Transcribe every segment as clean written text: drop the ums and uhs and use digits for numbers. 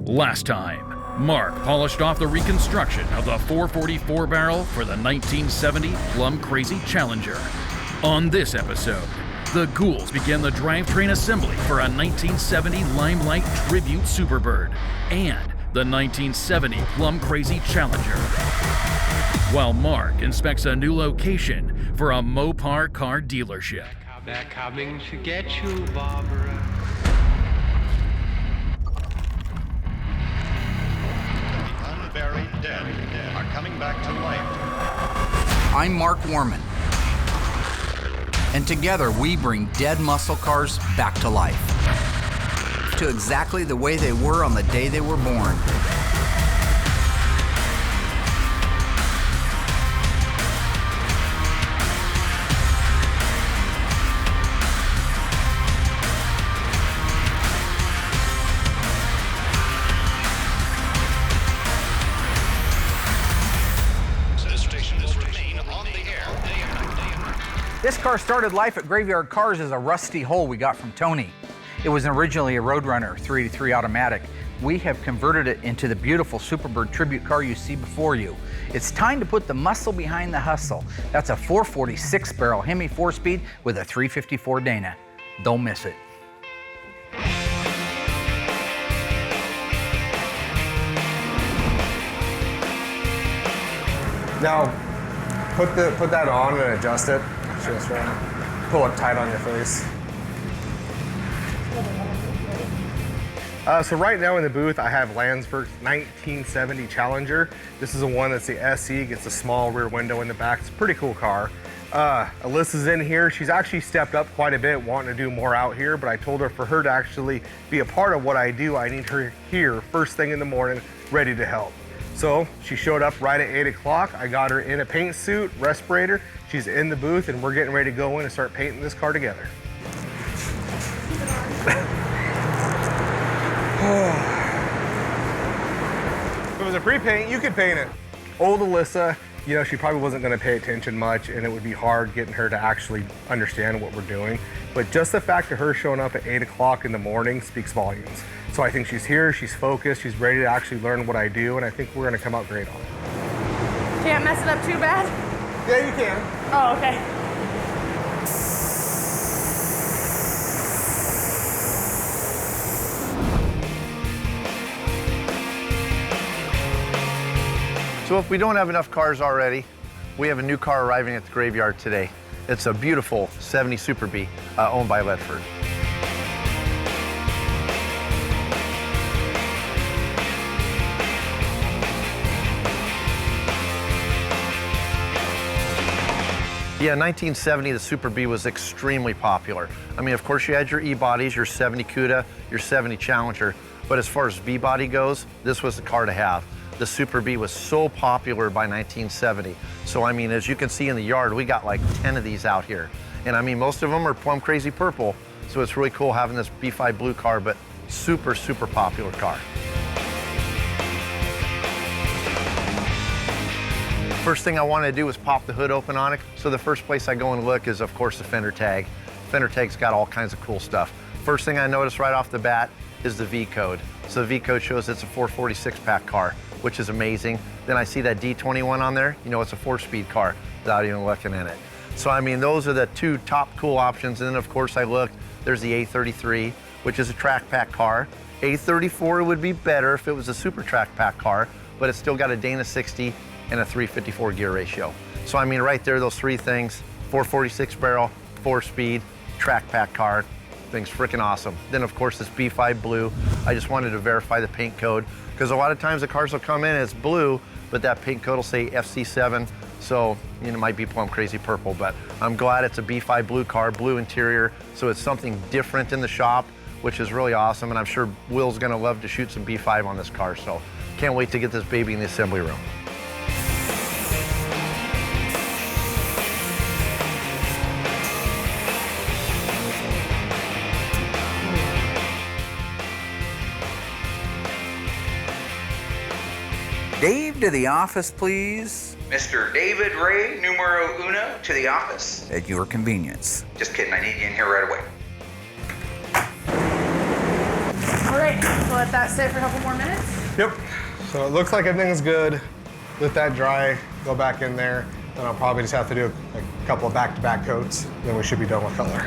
Last time, Mark polished off the reconstruction of the 444 barrel for the 1970 Plum Crazy Challenger. On this episode, the ghouls begin the drivetrain assembly for a 1970 Limelight Tribute Superbird and the 1970 Plum Crazy Challenger. While Mark inspects a new location for a Mopar car dealership. They're coming to get you, Barbara. The unburied dead are coming back to life. I'm Mark Warman, and together we bring dead muscle cars back to life, to exactly the way they were on the day they were born. This car started life at Graveyard Cars as a rusty hole we got from Tony. It was originally a Roadrunner 383 automatic. We have converted it into the beautiful Superbird tribute car you see before you. It's time to put the muscle behind the hustle. That's a 446 barrel Hemi 4-speed with a 354 Dana. Don't miss it. Now, put that on and adjust it. Just pull it tight on your face. So right now in the booth, I have Landsberg's 1970 Challenger. This is the one that's the SE, gets a small rear window in the back. It's a pretty cool car. Alyssa's in here. She's actually stepped up quite a bit, wanting to do more out here, but I told her for her to actually be a part of what I do, I need her here first thing in the morning, ready to help. So she showed up right at 8 o'clock. I got her in a paint suit, respirator. She's in the booth and we're getting ready to go in and start painting this car together. If it was a pre-paint, you could paint it. Old Alyssa, you know, she probably wasn't gonna pay attention much and it would be hard getting her to actually understand what we're doing. But just the fact of her showing up at 8 o'clock in the morning speaks volumes. So I think she's here, she's focused, she's ready to actually learn what I do, and I think we're gonna come out great on it. Can't mess it up too bad? Yeah, you can. Oh, okay. So if we don't have enough cars already, we have a new car arriving at the graveyard today. It's a beautiful 70 Super B owned by Ledford. Yeah, 1970, the Super B was extremely popular. I mean, of course, you had your E-bodies, your 70 CUDA, your 70 Challenger, but as far as B-body goes, this was the car to have. The Super B was so popular by 1970. So, I mean, as you can see in the yard, we got like 10 of these out here. And I mean, most of them are plum crazy purple, so it's really cool having this B5 blue car, but super, super popular car. First thing I wanted to do was pop the hood open on it. So the first place I go and look is, of course, the fender tag. Fender tag's got all kinds of cool stuff. First thing I notice right off the bat is the V code. So the V code shows it's a 446 pack car, which is amazing. Then I see that D21 on there, you know it's a 4-speed car without even looking in it. So I mean, those are the two top cool options. And then of course I looked, there's the A33, which is a track pack car. A34 would be better if it was a super track pack car, but it's still got a Dana 60 and a 354 gear ratio. So I mean, right there, those three things, 446 barrel, 4-speed, track pack car, thing's freaking awesome. Then of course this B5 blue, I just wanted to verify the paint code, because a lot of times the cars will come in as blue, but that paint code will say FC7, so you know, it might be plum crazy purple, but I'm glad it's a B5 blue car, blue interior, so it's something different in the shop, which is really awesome, and I'm sure Will's gonna love to shoot some B5 on this car, so can't wait to get this baby in the assembly room. Dave, to the office, please. Mr. David Ray, numero uno, to the office. At your convenience. Just kidding, I need you in here right away. All right, so let that sit for a couple more minutes? Yep. So it looks like everything's good. Let that dry, go back in there. Then I'll probably just have to do a couple of back-to-back coats. Then we should be done with color.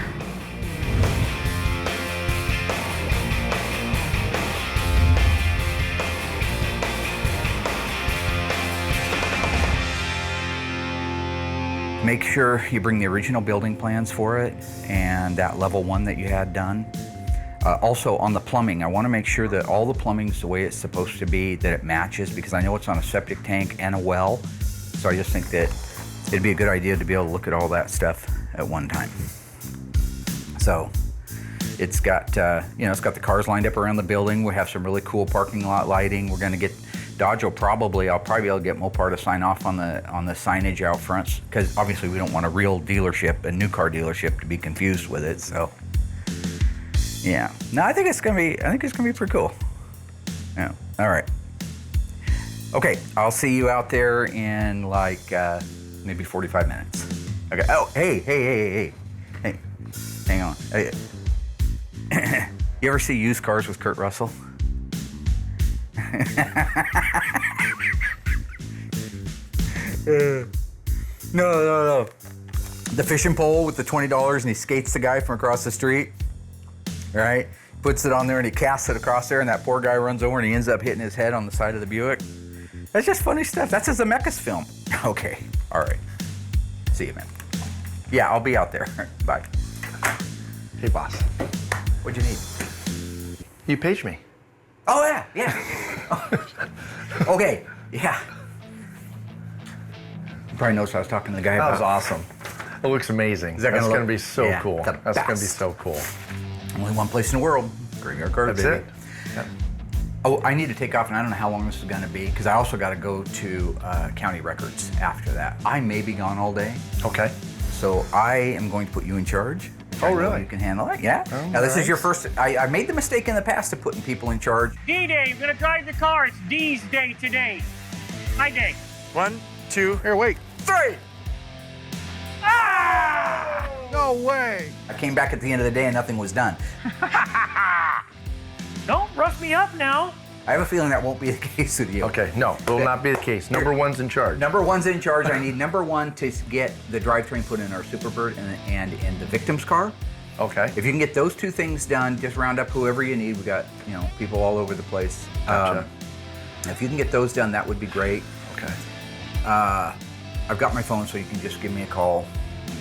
Make sure you bring the original building plans for it and that level 1 that you had done. Also on the plumbing, I want to make sure that all the plumbing's the way it's supposed to be, that it matches, because I know it's on a septic tank and a well. So I just think that it'd be a good idea to be able to look at all that stuff at one time. So it's got, it's got the cars lined up around the building. We have some really cool parking lot lighting. We're going to get I'll probably be able to get Mopar to sign off on the signage out front, because obviously we don't want a real dealership, a new car dealership, to be confused with it. So, yeah. No, I think it's gonna be pretty cool. Yeah. All right. Okay, I'll see you out there in like maybe 45 minutes. Okay. Oh, hey, hang on. Hey. You ever see Used Cars with Kurt Russell? No. The fishing pole with the $20 and he skates the guy from across the street, right? Puts it on there and he casts it across there and that poor guy runs over and he ends up hitting his head on the side of the Buick. That's just funny stuff. That's a Zemeckis film. Okay, all right. See you, man. Yeah, I'll be out there. Bye. Hey, boss. What'd you need? You paged me. Oh, yeah. Okay, yeah. You probably noticed I was talking to the guy That about was awesome. It looks amazing. Is that That's gonna going to be so yeah, cool. the That's going to be best. so cool. Only one place in the world. Graveyard Carz, That's baby. it. Yeah. Oh, I need to take off, and I don't know how long this is going to be, because I also got to go to county records after that. I may be gone all day. Okay. So I am going to put you in charge. Oh, I know really? You can handle it, yeah. Oh, Now, this nice. is your first. I made the mistake in the past of putting people in charge. D-Day, I'm gonna drive the car. It's D's day today. My day. 1, 2, here, wait. 3! Ah! No way. I came back at the end of the day and nothing was done. Don't rough me up now. I have a feeling that won't be the case with you. Okay, no, will not be the case. Number one's in charge. Number one's in charge. I need number one to get the drivetrain put in our Superbird and in the victim's car. Okay. If you can get those two things done, just round up whoever you need. We got people all over the place. Gotcha. If you can get those done, that would be great. Okay. I've got my phone, so you can just give me a call,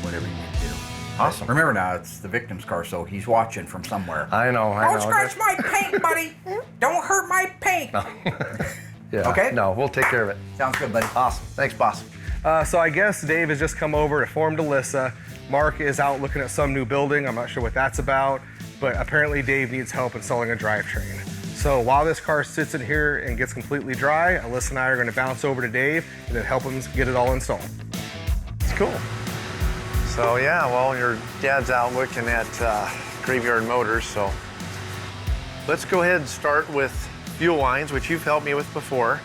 whatever you need to do. Awesome. Remember now, it's the victim's car, so he's watching from somewhere. I know. Don't scratch my paint, buddy. Don't hurt my paint. Yeah. Okay. No, we'll take care of it. Sounds good, buddy. Awesome. Thanks, boss. So I guess Dave has just come over to form Alyssa. Mark is out looking at some new building. I'm not sure what that's about, but apparently Dave needs help installing a drivetrain. So while this car sits in here and gets completely dry, Alyssa and I are going to bounce over to Dave and then help him get it all installed. It's cool. So yeah, well, your dad's out looking at Graveyard Motors, so let's go ahead and start with fuel lines, which you've helped me with before.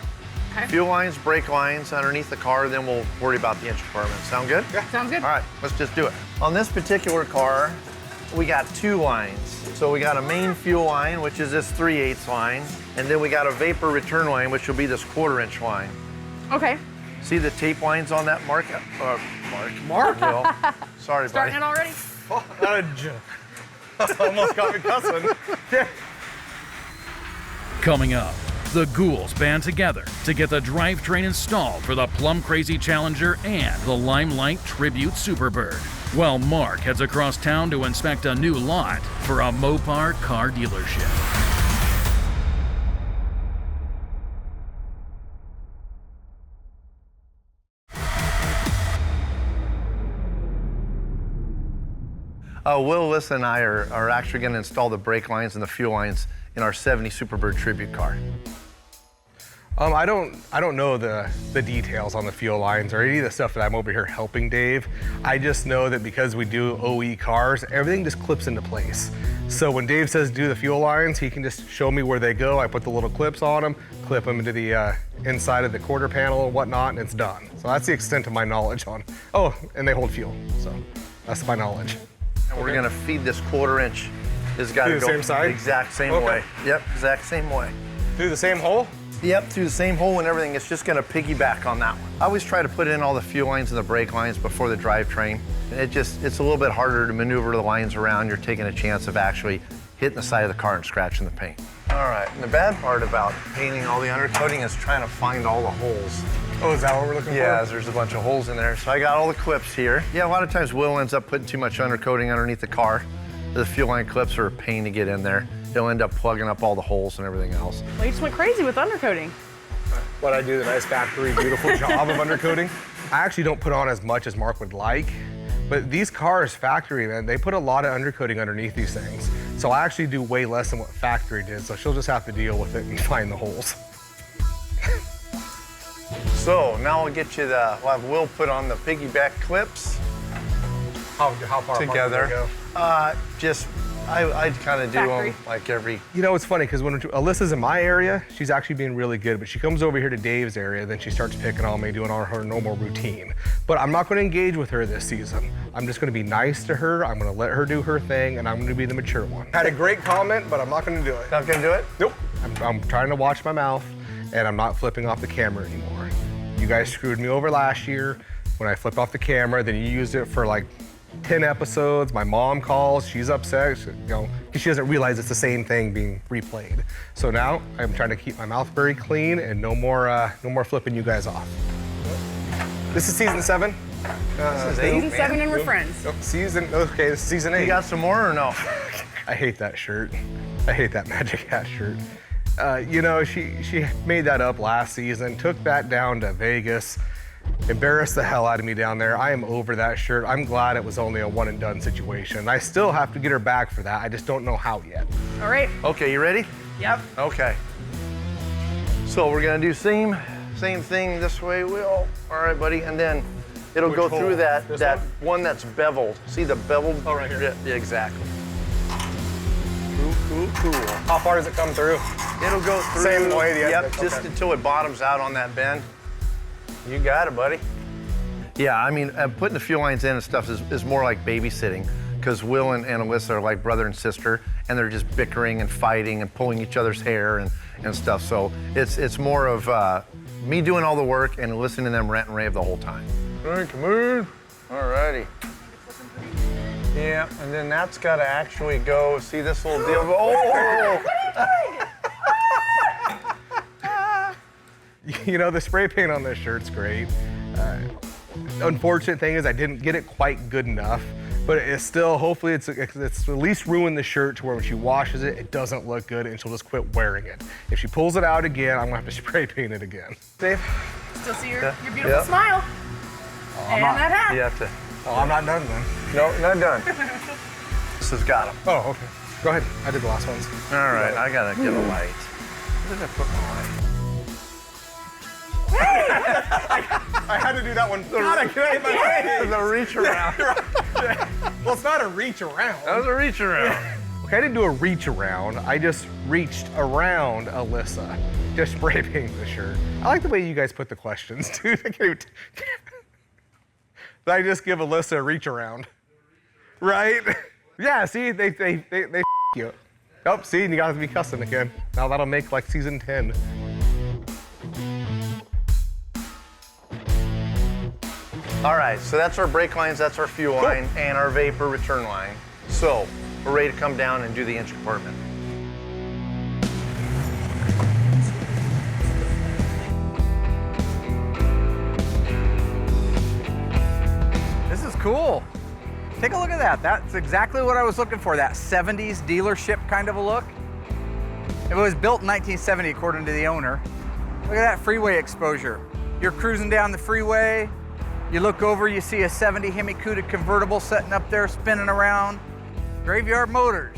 Okay. Fuel lines, brake lines underneath the car, then we'll worry about the engine compartment. Sound good? Yeah, sounds good. All right, let's just do it. On this particular car, we got two lines. So we got a main fuel line, which is this 3/8 line, and then we got a vapor return line, which will be this 1/4" line. Okay. See the tape lines on that, Mark? Mark? Will. Sorry, Starting buddy. it already? Almost got me cussing. Coming up, the ghouls band together to get the drivetrain installed for the Plum Crazy Challenger and the Limelight Tribute Superbird, while Mark heads across town to inspect a new lot for a Mopar car dealership. Will, Alyssa, and I are actually going to install the brake lines and the fuel lines in our 70 Superbird Tribute car. I don't know the details on the fuel lines or any of the stuff that I'm over here helping Dave. I just know that because we do OE cars, everything just clips into place. So when Dave says do the fuel lines, he can just show me where they go. I put the little clips on them, clip them into the inside of the quarter panel and whatnot, and it's done. So that's the extent of my knowledge on. Oh, and they hold fuel. So that's my knowledge. And we're going to feed this 1/4" has got to Through go the same side? exact same Okay. way. Yep, exact same way. Through the same hole? Yep, through the same hole and everything. It's just gonna piggyback on that one. I always try to put in all the fuel lines and the brake lines before the drivetrain. It's a little bit harder to maneuver the lines around. You're taking a chance of actually hitting the side of the car and scratching the paint. All right, and the bad part about painting all the undercoating is trying to find all the holes. Oh, is that what we're looking for? Yeah, there's a bunch of holes in there. So I got all the clips here. Yeah, a lot of times Will ends up putting too much undercoating underneath the car. The fuel line clips are a pain to get in there. He'll end up plugging up all the holes and everything else. Well, you just went crazy with undercoating. But I do the nice factory, beautiful job of undercoating. I actually don't put on as much as Mark would like, but these cars, factory, man, they put a lot of undercoating underneath these things. So I actually do way less than what factory did, so she'll just have to deal with it and find the holes. So now we'll get you the, we'll have Will put on the piggyback clips How far together. apart do they go? I'd kind of do Factory. them like every, You know, it's funny because when Alyssa's in my area, she's actually being really good, but she comes over here to Dave's area, then she starts picking on me, doing all her normal routine. But I'm not going to engage with her this season. I'm just going to be nice to her. I'm going to let her do her thing, and I'm going to be the mature one. Had a great comment, but I'm not going to do it. not gonna do it? Nope. I'm trying to watch my mouth, and I'm not flipping off the camera anymore. You guys screwed me over last year when I flipped off the camera, then you used it for like 10 episodes. My mom calls, she's upset, because she doesn't realize it's the same thing being replayed. So now I'm trying to keep my mouth very clean and no more flipping you guys off. This is season 7. This is Season 7 and we're friends. Okay, this is season 8. You got some more or no? I hate that shirt. I hate that Magic Hat shirt. You know, she made that up last season, took that down to Vegas, embarrassed the hell out of me down there. I am over that shirt. I'm glad it was only a one and done situation. I still have to get her back for that. I just don't know how yet. All right. Okay, you ready? Yep. Okay. So we're gonna do same thing this way, Will. All right, buddy, and then it'll Which go hole? through that This one that's beveled. See the beveled? Oh, right here. Yeah, exactly. Cool. How far does it come through? It'll go through. Same way the Yep, other- just okay. until it bottoms out on that bend. You got it, buddy. Yeah, I mean, putting the fuel lines in and stuff is more like babysitting, because Will and Alyssa are like brother and sister, and they're just bickering and fighting and pulling each other's hair and stuff. So it's more of me doing all the work and listening to them rant and rave the whole time. All right, come on. All righty. Yeah, and then that's got to actually go, see this little deal? Oh! You know, the spray paint on this shirt's great. Unfortunate thing is I didn't get it quite good enough, but it's still, hopefully it's at least ruined the shirt to where when she washes it, it doesn't look good and she'll just quit wearing it. If she pulls it out again, I'm gonna have to spray paint it again. Dave? Still see your beautiful smile. And that hat. You have to. Oh, I'm not done then. No, not done. This has got them. Oh, okay. Go ahead. I did the last ones. All right, I gotta get a light. Where did I put my light? I had to do that one. God, I can't my face. The reach around. Well, it's not a reach around. That was a reach around. Okay, I didn't do a reach around. I just reached around Alyssa. Just spray painting the shirt. I like the way you guys put the questions, dude. I can't even I just give Alyssa a reach around. Right? Yeah, see, they you. Oh, see, you gotta be cussing again. Now that'll make like season 10. All right, so that's our brake lines, that's our fuel line, and our vapor return line. So we're ready to come down and do the inch compartment. This is cool. Take a look at that. That's exactly what I was looking for, that 70s dealership kind of a look. It was built in 1970 according to the owner. Look at that freeway exposure. You're cruising down the freeway, you look over, you see a 70 Hemi Cuda convertible sitting up there spinning around. Graveyard Motors.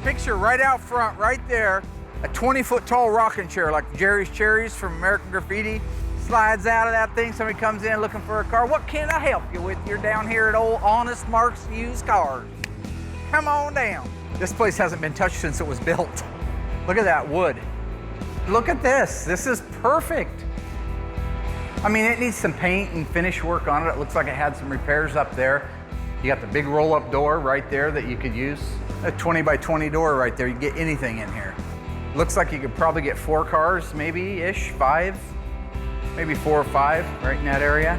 Picture right out front, right there, a 20-foot tall rocking chair like Jerry's Cherries from American Graffiti. Slides out of that thing, somebody comes in looking for a car. What can I help you with? You're down here at old Honest Mark's Used Cars. Come on down. This place hasn't been touched since it was built. Look at that wood. Look at this. This is perfect. I mean, it needs some paint and finish work on it. It looks like it had some repairs up there. You got the big roll-up door right there that you could use. A 20 by 20 door right there. You can get anything in here. Looks like you could probably get 4 cars, maybe-ish, 5. Maybe 4 or 5 right in that area.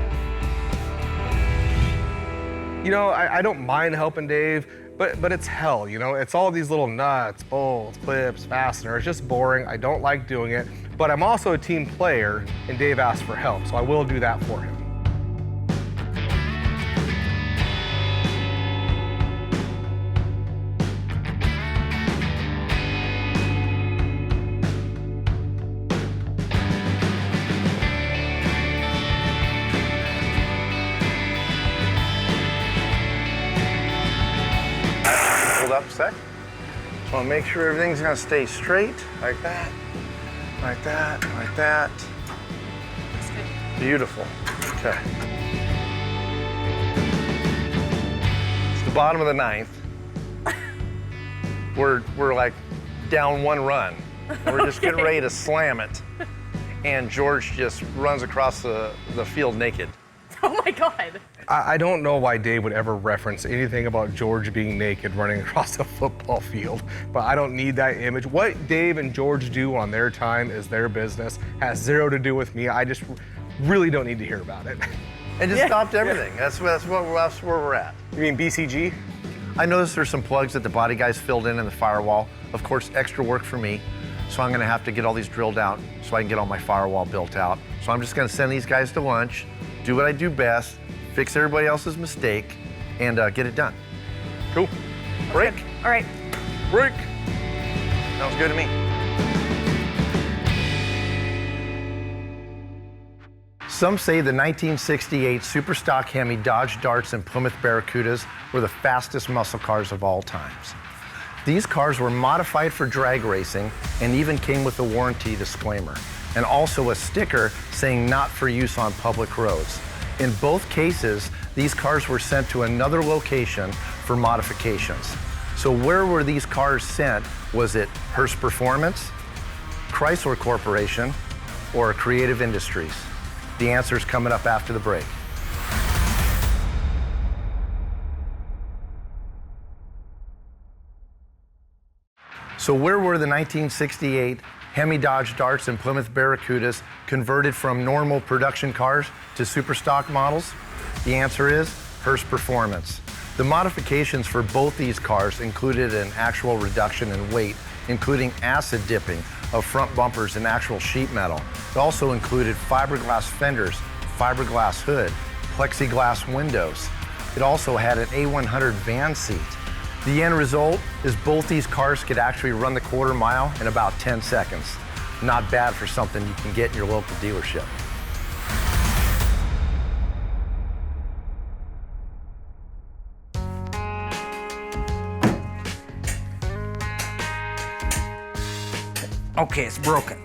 You know, I don't mind helping Dave, but it's hell, you know? It's all these little nuts, bolts, clips, fasteners, just boring. I don't like doing it, but I'm also a team player, and Dave asked for help, so I will do that for him. Up a sec. Just want to make sure everything's going to stay straight, like that, like that, like that. Beautiful. Okay. It's the bottom of the 9th. We're like down 1 run. We're just getting ready to slam it, and George just runs across the field naked. Oh my God. I don't know why Dave would ever reference anything about George being naked running across a football field, but I don't need that image. What Dave and George do on their time is their business, has 0 to do with me. I just really don't need to hear about it. And just stopped everything. Yeah. That's where we're at. You mean BCG? I noticed there's some plugs that the body guys filled in the firewall. Of course, extra work for me. So I'm gonna have to get all these drilled out so I can get all my firewall built out. So I'm just gonna send these guys to lunch, do what I do best, fix everybody else's mistake, and get it done. Cool. Break. All right. Break. Sounds good to me. Some say the 1968 Superstock Hemi Dodge Darts and Plymouth Barracudas were the fastest muscle cars of all times. These cars were modified for drag racing and even came with a warranty disclaimer, and also a sticker saying not for use on public roads. In both cases, these cars were sent to another location for modifications. So where were these cars sent? Was it Hearst Performance, Chrysler Corporation, or Creative Industries? The answer is coming up after the break. So where were the 1968 Hemi Dodge Darts and Plymouth Barracudas converted from normal production cars to superstock models? The answer is Hearst Performance. The modifications for both these cars included an actual reduction in weight, including acid dipping of front bumpers in actual sheet metal. It also included fiberglass fenders, fiberglass hood, plexiglass windows. It also had an A100 van seat. The end result is both these cars could actually run the quarter mile in about 10 seconds. Not bad for something you can get in your local dealership. Okay, it's broken.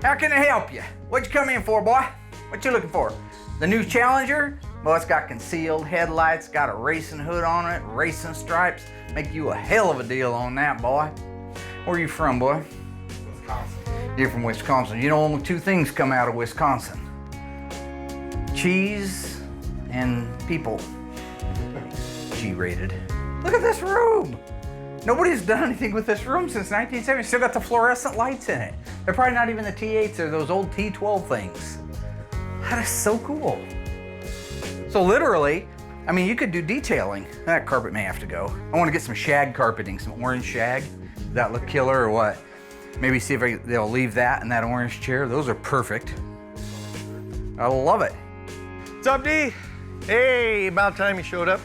How can I help you? What'd you come in for, boy? What you looking for? The new Challenger? Well, it's got concealed headlights, got a racing hood on it, racing stripes. Make you a hell of a deal on that, boy. Where are you from, boy? Wisconsin. You're from Wisconsin. You know, only 2 things come out of Wisconsin. Cheese and people. G-rated. Look at this room. Nobody's done anything with this room since 1970. Still got the fluorescent lights in it. They're probably not even the T8s, they're those old T12 things. That is so cool. So literally, I mean, you could do detailing. That carpet may have to go. I want to get some shag carpeting, some orange shag. Does that look killer or what? Maybe see if they'll leave that in that orange chair. Those are perfect. I love it. What's up, D? Hey, about time you showed up.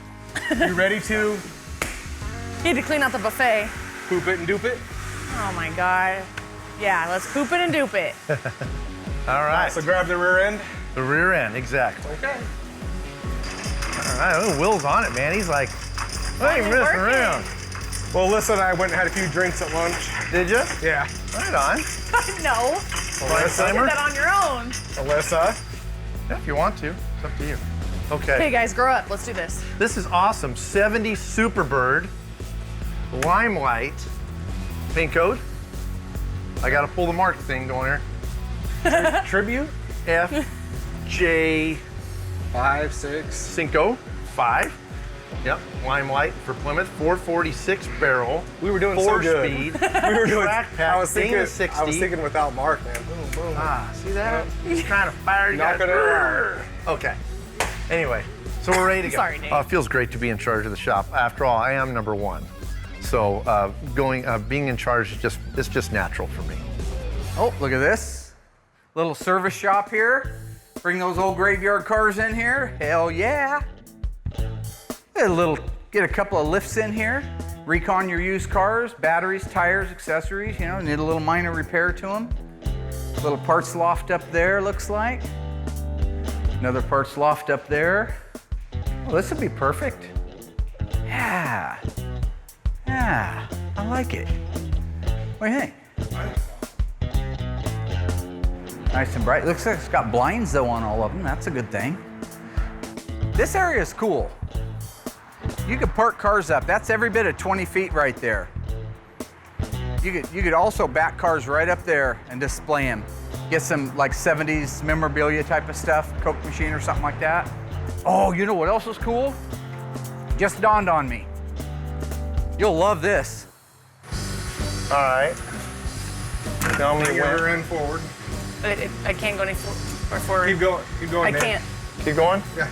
You ready to Need to clean out the buffet. poop it and dupe it? Oh my God. Yeah, let's poop it and dupe it. All right. So grab the rear end. The rear end, exactly. Okay. All right, oh, Will's on it, man. He's like, I ain't messing around. Well, Alyssa and I went and had a few drinks at lunch. Did you? Yeah. Right on. No. Alyssa. You did that on your own. Alyssa. Yeah, if you want to. It's up to you. Okay. Hey guys, grow up. Let's do this. This is awesome. 70 Superbird, Limelight, paint code. I gotta pull the mark thing going here. Tribute. F, J, 5, 6. Cinco, 5. Yep, Limelight for Plymouth, 446 barrel. We were doing so 4-speed. good. We were doing. Track pack, I was thinking. 60. I was thinking without Mark, man. Boom, boom. Ah, see that? He's trying to fire you Knock guys. it around. Okay. Anyway, so we're ready to go. Sorry, Dave. It feels great to be in charge of the shop. After all, I am number one. So being in charge is just natural for me. Oh, look at this. Little service shop here. Bring those old graveyard cars in here. Hell yeah. Get a couple of lifts in here. Recon your used cars, batteries, tires, accessories, need a little minor repair to them. Little parts loft up there, looks like. Another parts loft up there. Well, this would be perfect. Yeah, I like it. What do you think? Nice and bright. Looks like it's got blinds though on all of them. That's a good thing. This area is cool. You could park cars up. That's every bit of 20 feet right there. You could also back cars right up there and display them. Get some like 70s memorabilia type of stuff, Coke machine or something like that. Oh, you know what else is cool? Just dawned on me. You'll love this. All right. Tell me Bring your when. rear end forward. I can't go any forward. Keep going. Keep going. I man. can't. Keep going? Yeah.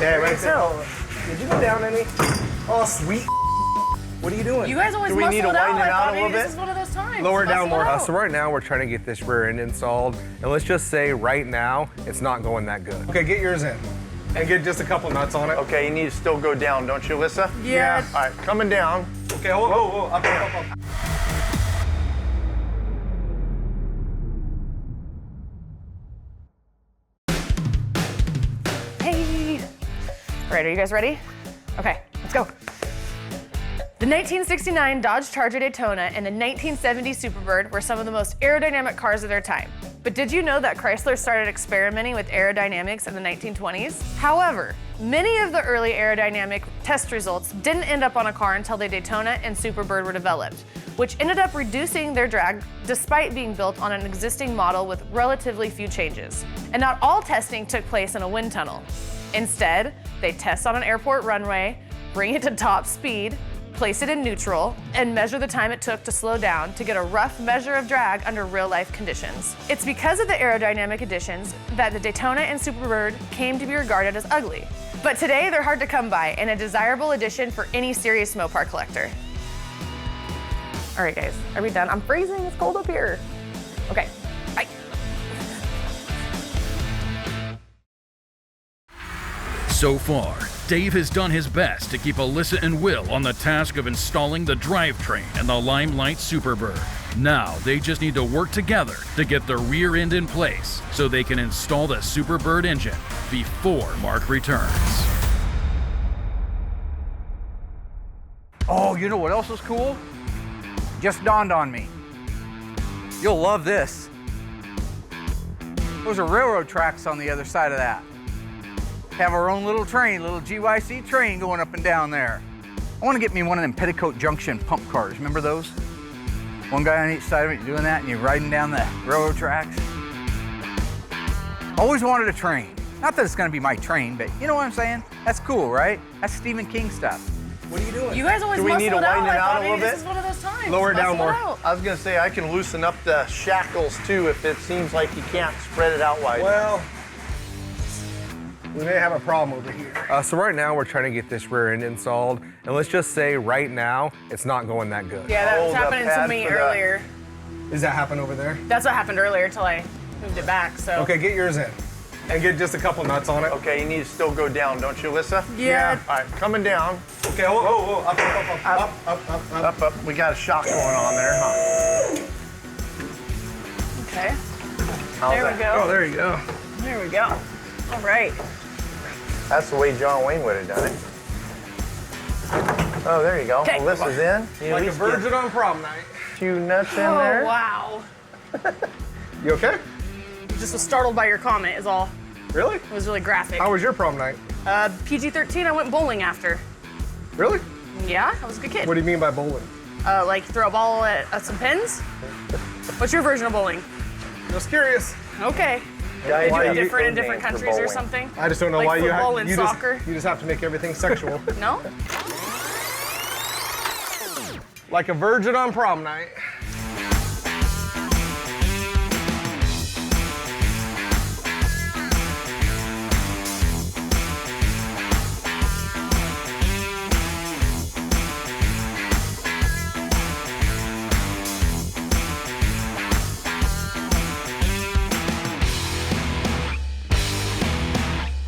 Yeah, right there. Did you go down any? Oh, sweet. What are you doing? You guys always Do we need muscle to it out. widen it out a Bobby. little This bit? is one of those times. Lower it down Muscle more. out. So right now we're trying to get this rear end installed, and let's just say right now it's not going that good. Okay, get yours in, and get just a couple nuts on it. Okay, you need to still go down, don't you, Alyssa? Yeah. All right, coming down. Okay, whoa, up. Hey. All right, are you guys ready? Okay, let's go. The 1969 Dodge Charger Daytona and the 1970 Superbird were some of the most aerodynamic cars of their time. But did you know that Chrysler started experimenting with aerodynamics in the 1920s? However, many of the early aerodynamic test results didn't end up on a car until the Daytona and Superbird were developed, which ended up reducing their drag despite being built on an existing model with relatively few changes. And not all testing took place in a wind tunnel. Instead, they test on an airport runway, bring it to top speed, place it in neutral, and measure the time it took to slow down to get a rough measure of drag under real-life conditions. It's because of the aerodynamic additions that the Daytona and Superbird came to be regarded as ugly. But today, they're hard to come by and a desirable addition for any serious Mopar collector. All right, guys, are we done? I'm freezing, it's cold up here. Okay, bye. So far, Dave has done his best to keep Alyssa and Will on the task of installing the drivetrain and the Limelight Superbird. Now, they just need to work together to get the rear end in place so they can install the Superbird engine before Mark returns. Oh, you know what else is cool? Just dawned on me. You'll love this. Those are railroad tracks on the other side of that. Have our own little train, little GYC train going up and down there. I want to get me one of them Petticoat Junction pump cars. Remember those? One guy on each side of it, you're doing that and you're riding down the railroad tracks. Always wanted a train. Not that it's going to be my train, but you know what I'm saying? That's cool, right? That's Stephen King stuff. What are you doing? You guys always Do we need to muscle widen it out a Bobby. little This bit? is one of those times. Lower it down Muscle more. out. I was gonna say I can loosen up the shackles too if it seems like you can't spread it out wide. Well, we may have a problem over here. So right now we're trying to get this rear end installed, and let's just say right now it's not going that good. Yeah, that was Hold the happening to pad me for that. earlier. Does that happen over there? That's what happened earlier till I moved it back, so. Okay, get yours in, and get just a couple nuts on it. Okay, you need to still go down, don't you, Alyssa? Yeah. All right, coming down. Okay, whoa, up. Up. We got a shock going on there, huh? Okay. How's There we that? go. Oh, there you go. There we go. All right. That's the way John Wayne would have done it. Oh, there you go. Okay. Alyssa's in. You Like at a least virgin on prom night. get a few nuts in Oh, there. wow. You okay? Just was startled by your comment is all. Really? It was really graphic. How was your prom night? PG-13, I went bowling after. Really? Yeah, I was a good kid. What do you mean by bowling? Like throw a ball at some pins? What's your version of bowling? Just curious. Okay. They do different in different countries or something? I just don't know Like why football and you soccer? you just have to make everything sexual. No? Like a virgin on prom night.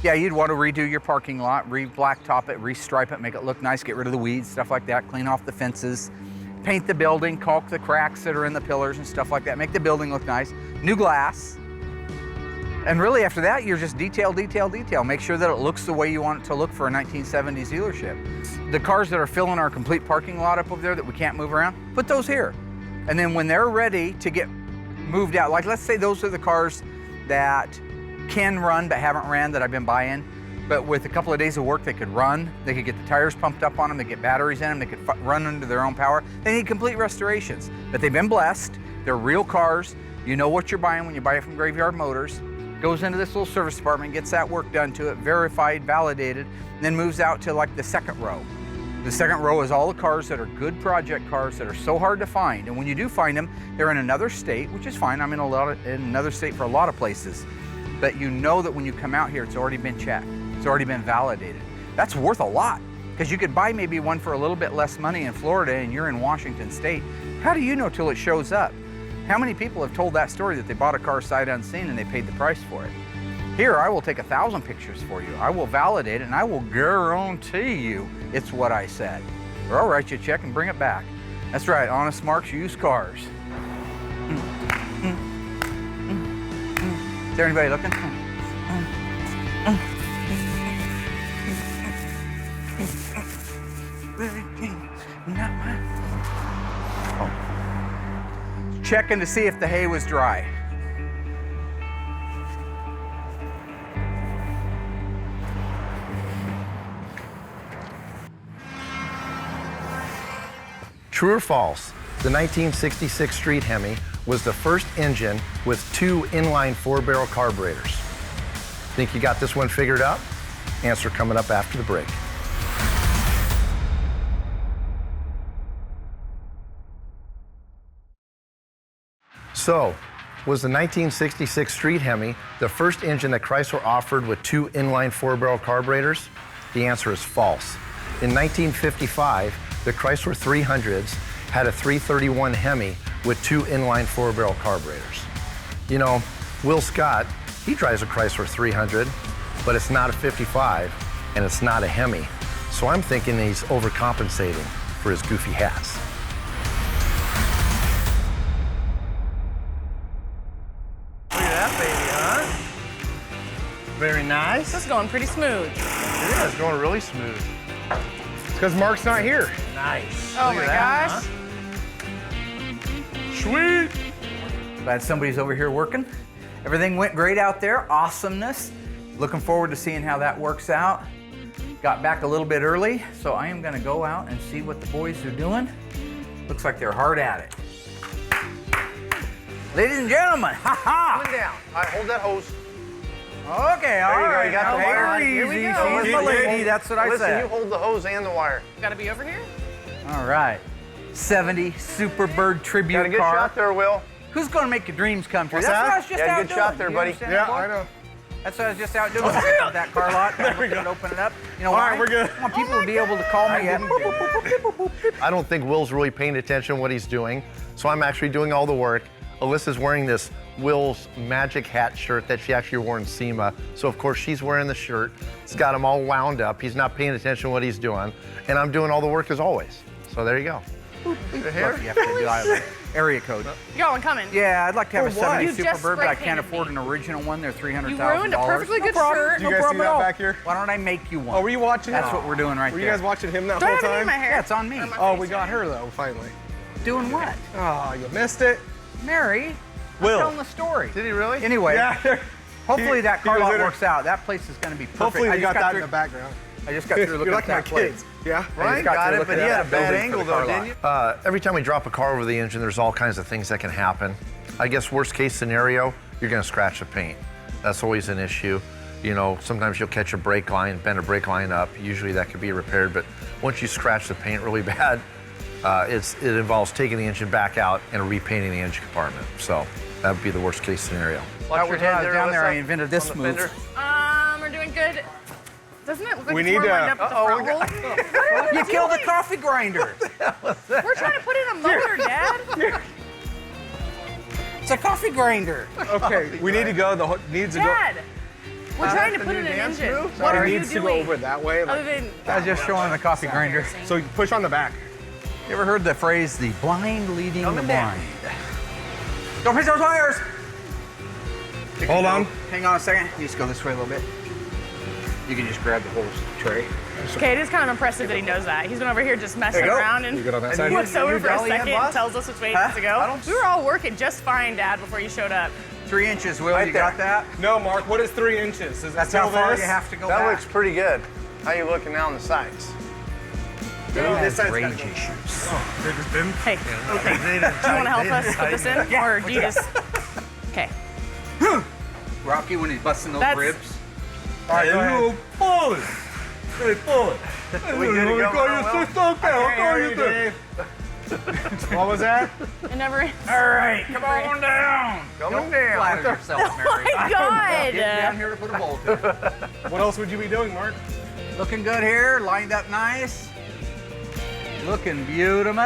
Yeah, you'd want to redo your parking lot, re-blacktop it, restripe it, make it look nice, get rid of the weeds, stuff like that, clean off the fences, paint the building, caulk the cracks that are in the pillars and stuff like that, make the building look nice, new glass. And really after that, you're just detail, detail, detail. Make sure that it looks the way you want it to look for a 1970s dealership. The cars that are filling our complete parking lot up over there that we can't move around, put those here. And then when they're ready to get moved out, like let's say those are the cars that can run but haven't ran that I've been buying, but with a couple of days of work they could run, they could get the tires pumped up on them, they get batteries in them, they could run under their own power. They need complete restorations, but they've been blessed, they're real cars, you know what you're buying when you buy it from Graveyard Motors, goes into this little service department, gets that work done to it, verified, validated, and then moves out to like the second row. The second row is all the cars that are good project cars that are so hard to find, and when you do find them, they're in another state, which is fine, I'm in another state for a lot of places. But you know that when you come out here, it's already been checked. It's already been validated. That's worth a lot because you could buy maybe one for a little bit less money in Florida and you're in Washington State. How do you know till it shows up? How many people have told that story that they bought a car sight unseen and they paid the price for it? Here, I will take 1,000 pictures for you. I will validate it and I will guarantee you it's what I said. Or I'll write you a check and bring it back. That's right, Honest Mark's Used Cars. Is there anybody looking? Checking to see if the hay was dry. True or false? The 1966 Street Hemi was the first engine with 2 inline 4-barrel carburetors. Think you got this one figured out? Answer coming up after the break. So, was the 1966 Street Hemi the first engine that Chrysler offered with 2 inline 4-barrel carburetors? The answer is false. In 1955, the Chrysler 300s had a 331 Hemi with 2 inline 4-barrel carburetors. You know, Will Scott, he drives a Chrysler 300, but it's not a 55 and it's not a Hemi. So I'm thinking he's overcompensating for his goofy hats. Look at that baby, huh? Very nice. This is going pretty smooth. Yeah, it's going really smooth. It's because Mark's not here. Nice. Oh my gosh. Sweet. Glad somebody's over here working. Everything went great out there. Awesomeness. Looking forward to seeing how that works out. Got back a little bit early, so I am gonna go out and see what the boys are doing. Looks like they're hard at it. Ladies and gentlemen, ha-ha! Coming down. All right, hold that hose. Okay, all right. You got the wire on. Here we go. She's my lady, that's what I Listen, said. you hold the hose and the wire. Gotta be over here? All right. 70 Superbird tribute Got a good car. shot there, Will. Who's gonna make your dreams come true? What's That's that? what I was just Yeah, out good doing. shot there, You buddy. understand Yeah, that, boy? I know. That's what I was just out doing. That car lot. There we go. Open it up. You know All why? right, we're good. I want people to be able to call me. I don't think Will's really paying attention to what he's doing, so I'm actually doing all the work. Alyssa's wearing this Will's Magic Hat shirt that she actually wore in SEMA, so of course she's wearing the shirt. It's got him all wound up. He's not paying attention to what he's doing, and I'm doing all the work as always. So there you go. You have to do the area code. You got one coming. Yeah, I'd like to have a 70 You just Superbird, but I spray can't painted afford me. an original one. They're $300,000. You ruined a perfectly good shirt. Do you guys see that back here? Why don't I make you one? Oh, were you watching That's it? what we're doing right Were there. you guys watching him that Do I whole have any in time? my hair? Yeah, it's on me. Oh, we got her though, finally. Doing what? Oh, you missed it. Mary. Will. I'm telling the story. Did he really? Anyway, Yeah. hopefully that he car was lot in her- works out. That place is going to be perfect. Hopefully I you just got that through, in the background. I just got through looking You're at like my that place. kids. Yeah. Ryan got got to it, look but at he that had a bad building for angle the car though, lot. didn't you? Every time we drop a car over the engine, there's all kinds of things that can happen. I guess worst case scenario, you're gonna scratch the paint. That's always an issue. You know, sometimes you'll catch a brake line, bend a brake line up. Usually that could be repaired, but once you scratch the paint really bad, it involves taking the engine back out and repainting the engine compartment. So that would be the worst case scenario. Watch your head down there. I invented this move. We're doing good. Doesn't it look like We it's need more to- lined up with the front wheel? You killed the coffee grinder. We're trying to put in a motor, Dad. It's a coffee grinder. Okay, we need to go. Needs to go. Dad, we're trying to put in an engine. What are It you needs to go doing? over that way. Other than I was just showing the coffee grinder. So you push on the back. You ever heard the phrase, the blind leading the blind? Don't push those wires! Hold on. Hang on a second. You just go this way a little bit. You can just grab the whole tray. okay, it is kind of impressive that he knows that. He's been over here just messing around and You good on that side? looks over you for a dolly in, second boss? and tells us which way it needs to go. We were all working just fine, Dad, before you showed up. 3 inches, Will. You got that? No, Mark. What is 3 inches? Is That's it how still far this? you have to go That back. looks pretty good. How you looking now on the sides? This side's rage gotta go. issues. Hey, do you want to help us put this in? Or do you just... Okay. Rocky when he's busting those That's- ribs. All right, go ahead. We good to go, Dave? What was that? It never ends. All right, come on down. Coming down. Flatter yourself, Oh Mary. my God! Get down here to put a bolt in. What else would you be doing, Mark? Looking good here, lined up nice. Looking beautiful.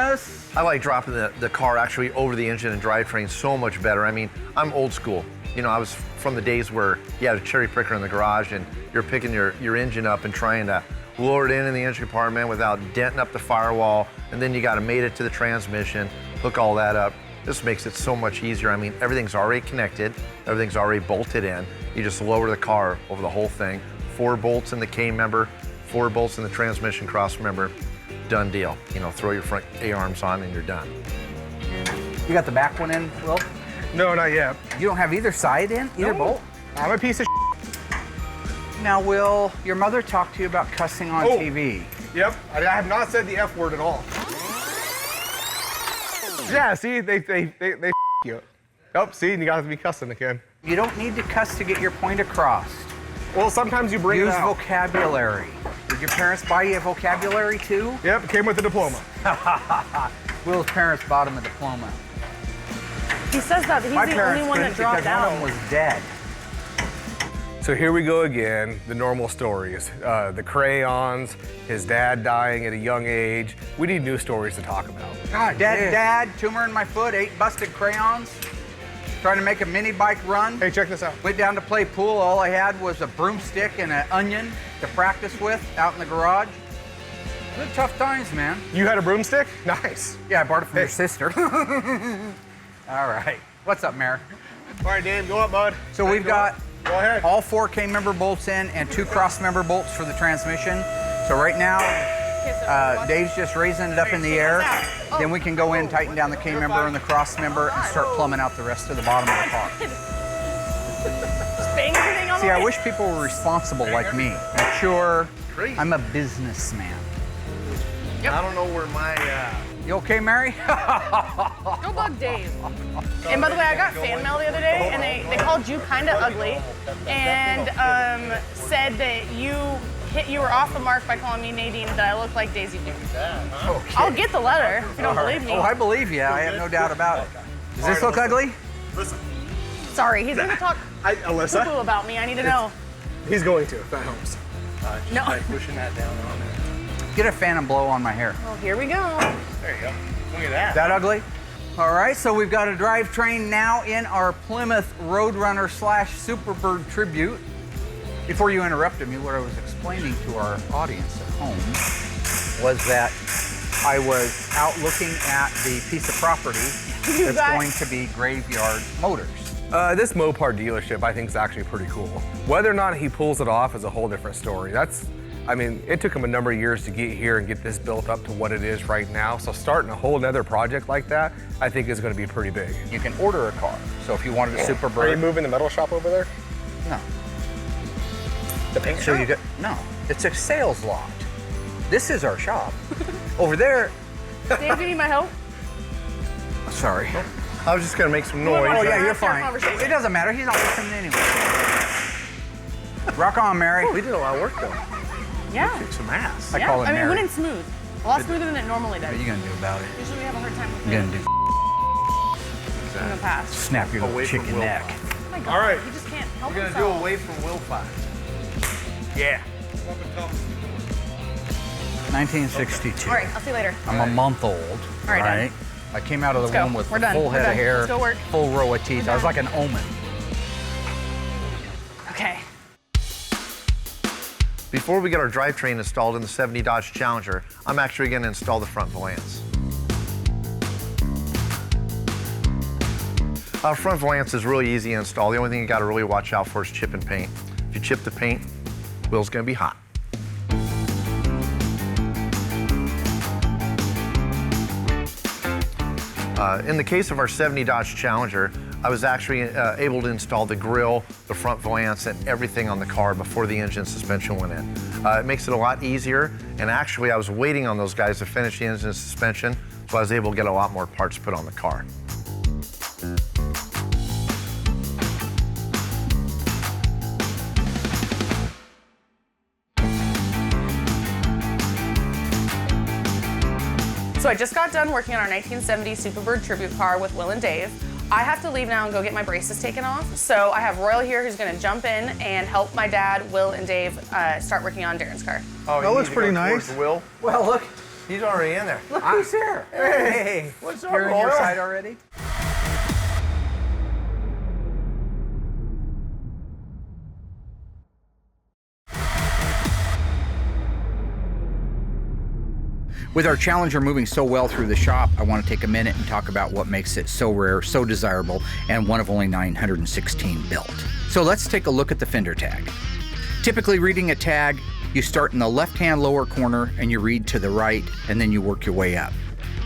I like dropping the car actually over the engine and drivetrain so much better. I mean, I'm old school. You know, I was from the days where you had a cherry picker in the garage and you're picking your engine up and trying to lower it in the engine compartment without denting up the firewall, and then you got to mate it to the transmission, hook all that up. This makes it so much easier. I mean, everything's already connected, everything's already bolted in. You just lower the car over the whole thing. 4 bolts in the K member, 4 bolts in the transmission cross member. Done deal. You know, throw your front A-arms on and you're done. You got the back one in, Will? No, not yet. You don't have either side in? Either bolt? I'm a piece of Now, Will, your mother talked to you about cussing on Oh. TV. Yep, I have not said the F word at all. Yeah, see, they you. Oh, see, you got to be cussing again. You don't need to cuss to get your point across. Well, sometimes you bring it Use out. vocabulary. Did your parents buy you a vocabulary too? Yep, came with the diploma. Will's parents bought him a diploma. He says that, but he's My the parents only one that couldn't dropped because one of out. them was dead. So here we go again, the normal stories. The crayons, his dad dying at a young age. We need new stories to talk about. God, Dad, tumor in my foot, 8 busted crayons. Trying to make a mini bike run. Hey, check this out. Went down to play pool. All I had was a broomstick and an onion to practice with out in the garage. Good tough times, man. You had a broomstick? Nice. Yeah, I borrowed it from your sister. All right. What's up, Mayor? All right, Dave, go up, bud. So we've got Go ahead. all 4 K-member bolts in and 2 cross-member bolts for the transmission. So right now, Dave's just raising it up in the air. Then we can go in, tighten down the K-member and the cross-member and start plumbing out the rest of the bottom of the car. Just bang everything on See, the I way. wish people were responsible like me. Mature. I'm a businessman. I don't know where my You okay, Mary? Don't bug Dave. And by the way, I got fan mail the other day, and they called you kind of ugly, and said that you were off the mark by calling me Nadine, and that I look like Daisy Duke. Okay. I'll get the letter if you don't believe me. Oh, I believe you. I have no doubt about it. Does this look ugly? Listen, Sorry, he's gonna talk Alyssa, poo-poo about me. I need to know. he's going to, if that helps. No. pushing that down on there. Get a fan and blow on my hair. Well, here we go. There you go. Look at that. That ugly? All right, so we've got a drivetrain now in our Plymouth Roadrunner / Superbird Tribute. Before you interrupted me, what I was explaining to our audience at home was that I was out looking at the piece of property that's going to be Graveyard Motors. This Mopar dealership, I think, is actually pretty cool. Whether or not he pulls it off is a whole different story. I mean, it took him a number of years to get here and get this built up to what it is right now. So starting a whole nother project like that, I think is going to be pretty big. You can order a car. So if you wanted a Are you Superbird, moving the metal shop over there? no. The paint So you get no. It's a sales lot. This is our shop. Over there. Dave, do you need my help? Sorry. I was just gonna make some wanna noise. Oh yeah, After you're our fine. conversation. It doesn't matter. He's not listening anyway. Rock on, Mary. We did a lot of work though. Yeah. Kicked some ass. I call it I mean, Mary. it went in smooth. A lot smoother than it normally does. What are you gonna do about it? Usually we have a hard time with You're it gonna do in the past. snap your little Away from chicken Will neck. Fire. Oh my God, All right. he just can't help We're gonna himself. do away from Will Fire. Yeah. 1962. All right, I'll see you later. I'm a month old. All right, Dad. I came out of the Let's go. womb with We're a done. full We're head done. of hair, Let's go work. full row of teeth. I was done. like an omen. Okay. Before we get our drivetrain installed in the 70 Dodge Challenger, I'm actually going to install the front valance. Front valance is really easy to install. The only thing you got to really watch out for is chip and paint. If you chip the paint, wheel's going to be hot. In the case of our 70 Dodge Challenger, I was actually able to install the grille, the front valance, and everything on the car before the engine suspension went in. It makes it a lot easier, and actually I was waiting on those guys to finish the engine suspension, so I was able to get a lot more parts put on the car. So I just got done working on our 1970 Superbird tribute car with Will and Dave. I have to leave now and go get my braces taken off. So I have Royal here who's gonna jump in and help my dad, Will, and Dave start working on Darren's car. Oh, that looks pretty nice. Will? Well, look. He's already in there. Look who's here. Hey, what's up, You're on your Royal? side already? With our Challenger moving so well through the shop, I want to take a minute and talk about what makes it so rare, so desirable, and one of only 916 built. So let's take a look at the fender tag. Typically reading a tag, you start in the left-hand lower corner and you read to the right, and then you work your way up.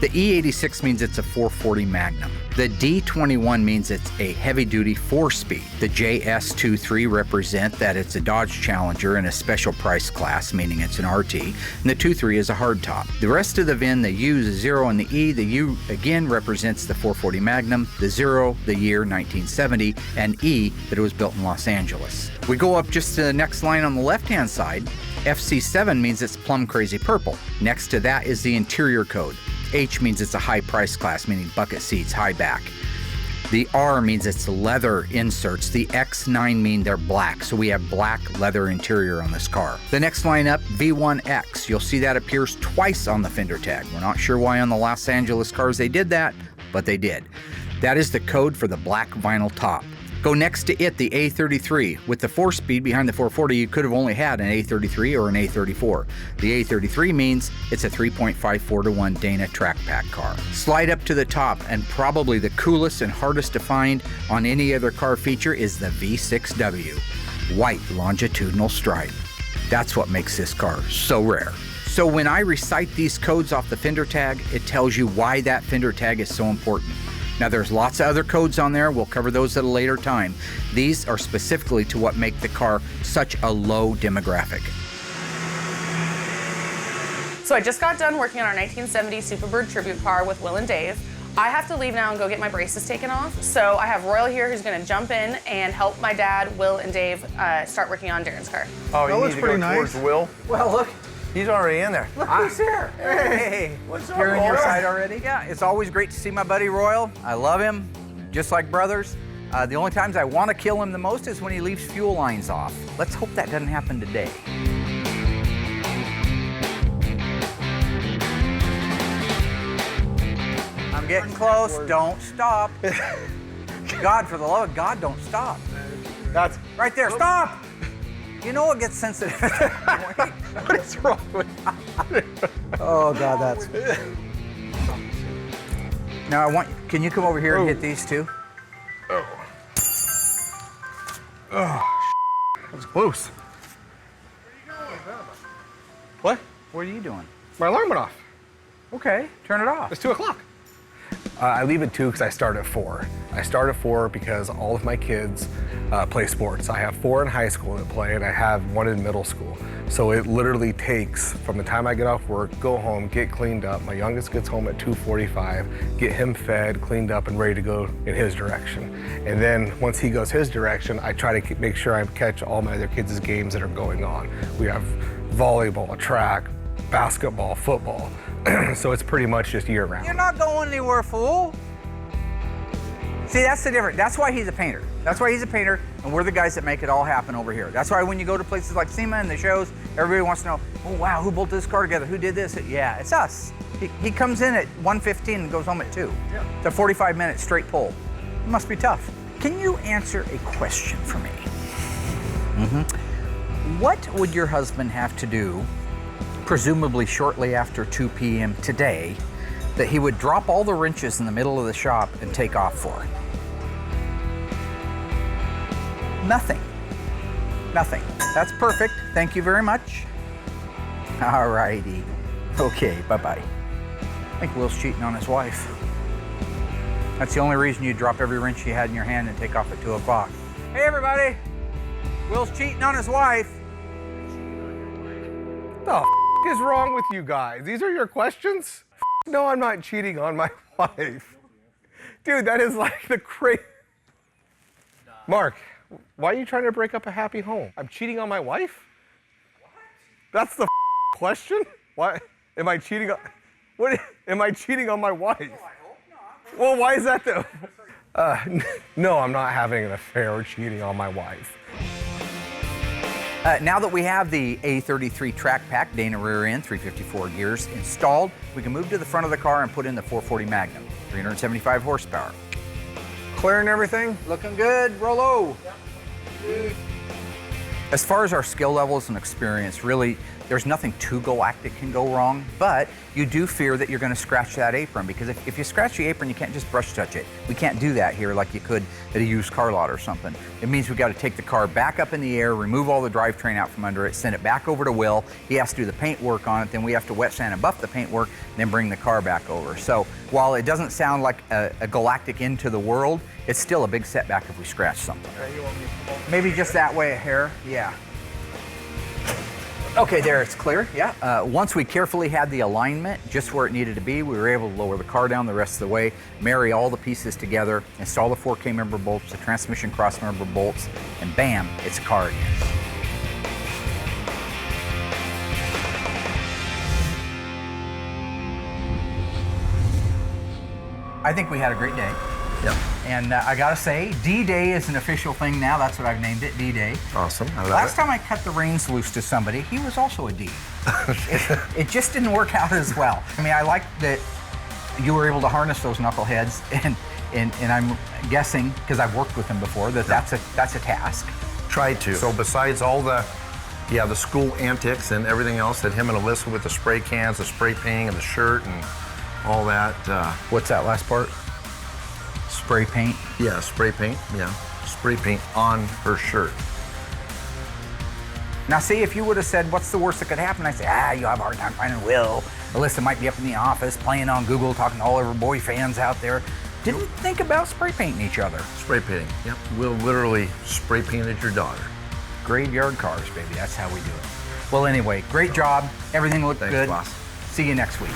The E86 means it's a 440 Magnum. The D21 means it's a heavy-duty 4-speed. The JS23 represent that it's a Dodge Challenger in a special price class, meaning it's an RT, and the 23 is a hardtop. The rest of the VIN, the U, the 0, and the E, the U again represents the 440 Magnum, the 0, the year 1970, and E, that it was built in Los Angeles. We go up just to the next line on the left-hand side. FC7 means it's plum crazy purple. Next to that is the interior code. H means it's a high price class, meaning bucket seats, high back. The R means it's leather inserts. The X9 mean they're black, so we have black leather interior on this car. The next line up, V1X. You'll see that appears twice on the fender tag. We're not sure why on the Los Angeles cars they did that, but they did. That is the code for the black vinyl top. Go next to it, the A33. With the 4-speed behind the 440, you could have only had an A33 or an A34. The A33 means it's a 3.54-to-1 Dana track pack car. Slide up to the top, and probably the coolest and hardest to find on any other car feature is the V6W. White longitudinal stripe. That's what makes this car so rare. So when I recite these codes off the fender tag, it tells you why that fender tag is so important. Now there's lots of other codes on there. We'll cover those at a later time. These are specifically to what make the car such a low demographic. So I just got done working on our 1970 Superbird tribute car with Will and Dave. I have to leave now and go get my braces taken off. So I have Royal here who's gonna jump in and help my dad, Will, and Dave start working on Darren's car. Oh, That you looks need to pretty go nice. towards Will? Well, look. He's already in there. Look who's here. Hey, what's up, You're on your Royal? side already? Yeah, it's always great to see my buddy Royal. I love him, just like brothers. The only times I want to kill him the most is when he leaves fuel lines off. Let's hope that doesn't happen today. I'm getting close. Don't stop. God, for the love of God, don't stop. That's Right there, stop! You know it gets sensitive at that point. what is wrong with Oh God, that's. Now can you come over here and hit these two? That was close. What? What are you doing? My alarm went off. Okay, turn it off. It's 2 o'clock. I leave at 2 because I start at 4. I start at 4 because all of my kids play sports. I have 4 in high school that play, and I have 1 in middle school. So it literally takes, from the time I get off work, go home, get cleaned up. My youngest gets home at 2:45, get him fed, cleaned up, and ready to go in his direction. And then once he goes his direction, I try to make sure I catch all my other kids' games that are going on. We have volleyball, track, basketball, football. So it's pretty much just year round. You're not going anywhere, fool. See, that's the difference. That's why he's a painter. That's why he's a painter, and we're the guys that make it all happen over here. That's why when you go to places like SEMA and the shows, everybody wants to know, oh wow, who bolted this car together? Who did this? Yeah, it's us. He comes in at 1:15 and goes home at 2. Yeah. It's a 45-minute straight pull. It must be tough. Can you answer a question for me? What would your husband have to do, presumably shortly after 2 p.m. today, that he would drop all the wrenches in the middle of the shop and take off for? Nothing. Nothing. That's perfect. Thank you very much. All righty. Okay, bye-bye. I think Will's cheating on his wife. That's the only reason you drop every wrench you had in your hand and take off at 2 o'clock. Hey, everybody. Will's cheating on his wife. What the is wrong with you guys? These are your questions? No, I'm not cheating on my wife. Dude, that is like the crazy. Mark, why are you trying to break up a happy home? I'm cheating on my wife? What? That's the question? Why am I cheating on? What am I cheating on my wife? Oh, I hope not. Well, why is that though? No, I'm not having an affair or cheating on my wife. Now that we have the A33 track pack, Dana rear end, 354 gears installed, we can move to the front of the car and put in the 440 Magnum, 375 horsepower. Clearing everything? Looking good, Rollo. Yep. As far as our skill levels and experience, really, there's nothing too galactic can go wrong, but you do fear that you're going to scratch that apron, because if you scratch the apron, you can't just brush touch it. We can't do that here like you could at a used car lot or something. It means we've got to take the car back up in the air, remove all the drivetrain out from under it, send it back over to Will. He has to do the paint work on it, then we have to wet sand and buff the paint work, and then bring the car back over. So while it doesn't sound like a galactic end to the world, it's still a big setback if we scratch something. Maybe just that way a hair, yeah. Okay, there, it's clear, yeah. Once we carefully had the alignment just where it needed to be, we were able to lower the car down the rest of the way, marry all the pieces together, install the 4K member bolts, the transmission cross member bolts, and bam, it's a car again. I think we had a great day. Yep. And I gotta say, D-Day is an official thing now. That's what I've named it, D-Day. Awesome, I love Last it. time I cut the reins loose to somebody, he was also a D. It just didn't work out as well. I mean, I like that you were able to harness those knuckleheads, and I'm guessing, because I've worked with them before, that that's a task. Tried to. So besides all the school antics and everything else that him and Alyssa with the spray cans, the spray painting, and the shirt, and all that. What's that last part? Spray paint? Yeah, spray paint, yeah. Spray paint on her shirt. Now see, if you would have said, what's the worst that could happen? I say, you'll have a hard time finding Will. Alyssa might be up in the office playing on Google, talking to all of her boy fans out there. Didn't think about spray painting each other. Spray painting, yep. Will literally spray painted your daughter. Graveyard cars, baby, that's how we do it. Well, anyway, great job. Everything looked good. Boss. See you next week.